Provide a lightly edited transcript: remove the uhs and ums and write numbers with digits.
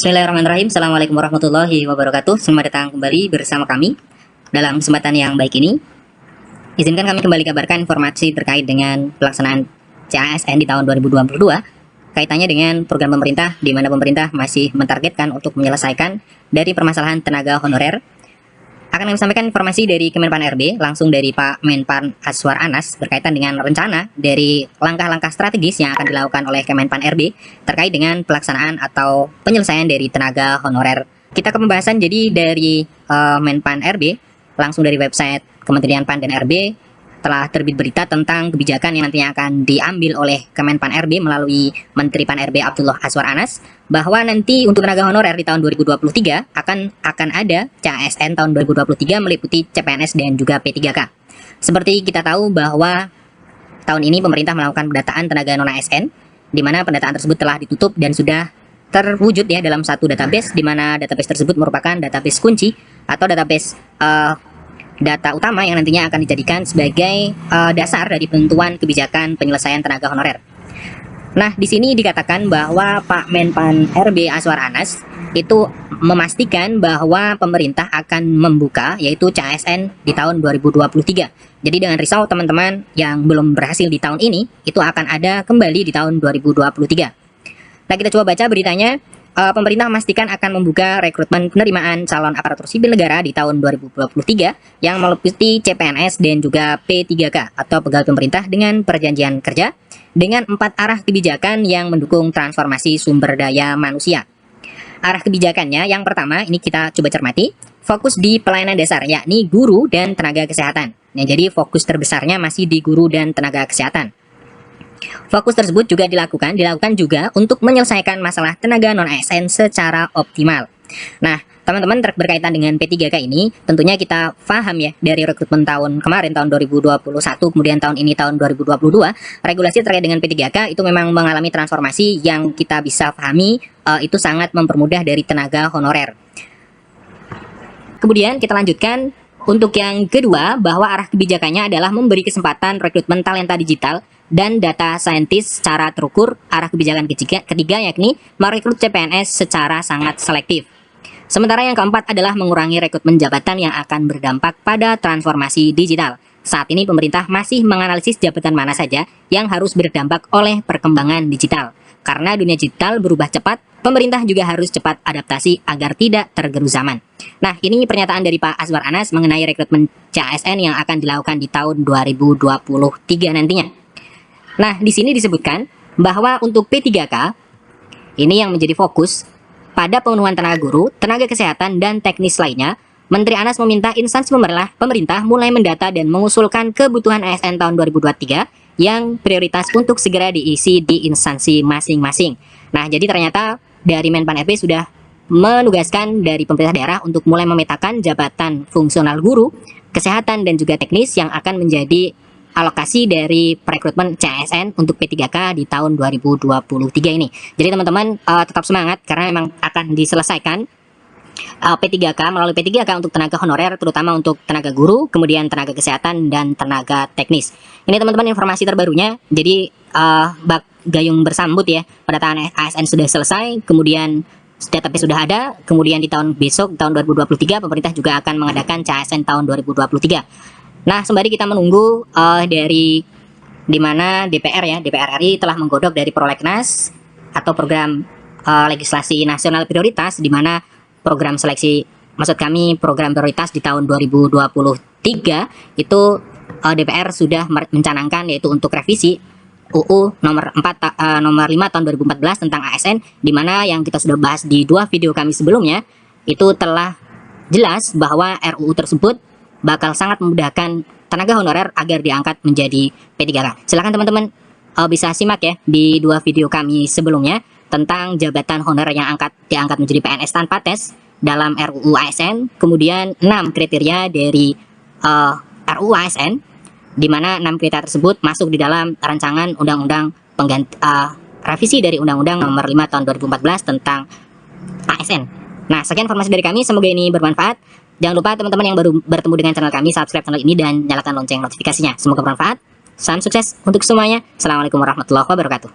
Bismillahirrahmanirrahim. Assalamualaikum warahmatullahi wabarakatuh. Selamat datang kembali bersama kami. Dalam kesempatan yang baik ini, izinkan kami kembali kabarkan informasi terkait dengan pelaksanaan CASN di tahun 2022, kaitannya dengan program pemerintah, di mana pemerintah masih mentargetkan untuk menyelesaikan dari permasalahan tenaga honorer. Akan kami sampaikan informasi dari Kemenpan RB, langsung dari Pak Menpan Azwar Anas, berkaitan dengan rencana dari langkah-langkah strategis yang akan dilakukan oleh Kemenpan RB terkait dengan pelaksanaan atau penyelesaian dari tenaga honorer. Kita ke pembahasan jadi dari Menpan RB, langsung dari website Kementerian PAN dan RB, telah terbit berita tentang kebijakan yang nantinya akan diambil oleh Kemenpan RB melalui Menteri PAN RB Abdullah Azwar Anas, bahwa nanti untuk tenaga honorer di tahun 2023 akan ada CASN tahun 2023 meliputi CPNS dan juga P3K. Seperti kita tahu bahwa tahun ini pemerintah melakukan pendataan tenaga non-ASN, di mana pendataan tersebut telah ditutup dan sudah terwujud ya dalam satu database, di mana database tersebut merupakan database kunci atau database data utama yang nantinya akan dijadikan sebagai dasar dari penentuan kebijakan penyelesaian tenaga honorer. Nah, di sini dikatakan bahwa Pak Menpan RB Azwar Anas itu memastikan bahwa pemerintah akan membuka yaitu CASN di tahun 2023. Jadi dengan risau teman-teman yang belum berhasil di tahun ini, itu akan ada kembali di tahun 2023. Nah, kita coba baca beritanya. Pemerintah memastikan akan membuka rekrutmen penerimaan calon aparatur sipil negara di tahun 2023 yang meliputi CPNS dan juga P3K atau pegawai pemerintah dengan perjanjian kerja dengan 4 arah kebijakan yang mendukung transformasi sumber daya manusia. Arah kebijakannya yang pertama, ini kita coba cermati, fokus di pelayanan dasar, yakni guru dan tenaga kesehatan. Nah, jadi fokus terbesarnya masih di guru dan tenaga kesehatan. Fokus tersebut juga dilakukan juga untuk menyelesaikan masalah tenaga non-ASN secara optimal. Nah, teman-teman berkaitan dengan P3K ini, tentunya kita paham ya dari rekrutmen tahun kemarin, tahun 2021, kemudian tahun ini tahun 2022, regulasi terkait dengan P3K itu memang mengalami transformasi yang kita bisa pahami itu sangat mempermudah dari tenaga honorer. Kemudian kita lanjutkan untuk yang kedua, bahwa arah kebijakannya adalah memberi kesempatan rekrutmen talenta digital dan data saintis secara terukur. Arah kebijakan ketiga yakni merekrut CPNS secara sangat selektif. Sementara yang keempat adalah mengurangi rekrutmen jabatan yang akan berdampak pada transformasi digital. Saat ini pemerintah masih menganalisis jabatan mana saja yang harus berdampak oleh perkembangan digital. Karena dunia digital berubah cepat, pemerintah juga harus cepat adaptasi agar tidak tergerus zaman. Nah, ini pernyataan dari Pak Azwar Anas mengenai rekrutmen CASN yang akan dilakukan di tahun 2023 nantinya. Nah, di sini disebutkan bahwa untuk P3K ini yang menjadi fokus pada pemenuhan tenaga guru, tenaga kesehatan, dan teknis lainnya. Menteri Anas meminta instansi pemerintah mulai mendata dan mengusulkan kebutuhan ASN tahun 2023 yang prioritas untuk segera diisi di instansi masing-masing. Nah, jadi ternyata dari Menpan RB sudah menugaskan dari pemerintah daerah untuk mulai memetakan jabatan fungsional guru, kesehatan, dan juga teknis yang akan menjadi alokasi dari perekrutmen CASN untuk P3K di tahun 2023 ini. Jadi teman-teman tetap semangat karena memang akan diselesaikan P3K melalui P3K untuk tenaga honorer, terutama untuk tenaga guru, kemudian tenaga kesehatan, dan tenaga teknis. Ini teman-teman informasi terbarunya. Jadi bak gayung bersambut ya, pendataan ASN sudah selesai, kemudian database sudah ada, kemudian di tahun besok, tahun 2023, pemerintah juga akan mengadakan CASN tahun 2023. Nah, sembari kita menunggu dari dimana DPR RI telah menggodok dari Prolegnas atau program legislasi nasional prioritas, di mana program seleksi, maksud kami program prioritas di tahun 2023 itu DPR sudah mencanangkan yaitu untuk revisi UU nomor 5 tahun 2014 tentang ASN, di mana yang kita sudah bahas di 2 video kami sebelumnya itu telah jelas bahwa RUU tersebut bakal sangat memudahkan tenaga honorer agar diangkat menjadi P3K. Silakan teman-teman bisa simak ya di 2 video kami sebelumnya tentang jabatan honorer yang diangkat menjadi PNS tanpa tes dalam RUU ASN, kemudian 6 kriteria dari RUU ASN, di mana 6 kriteria tersebut masuk di dalam rancangan undang-undang revisi dari Undang-Undang nomor 5 tahun 2014 tentang ASN. Nah, sekian informasi dari kami, semoga ini bermanfaat. Jangan lupa teman-teman yang baru bertemu dengan channel kami, subscribe channel ini dan nyalakan lonceng notifikasinya. Semoga bermanfaat. Salam sukses untuk semuanya. Assalamualaikum warahmatullahi wabarakatuh.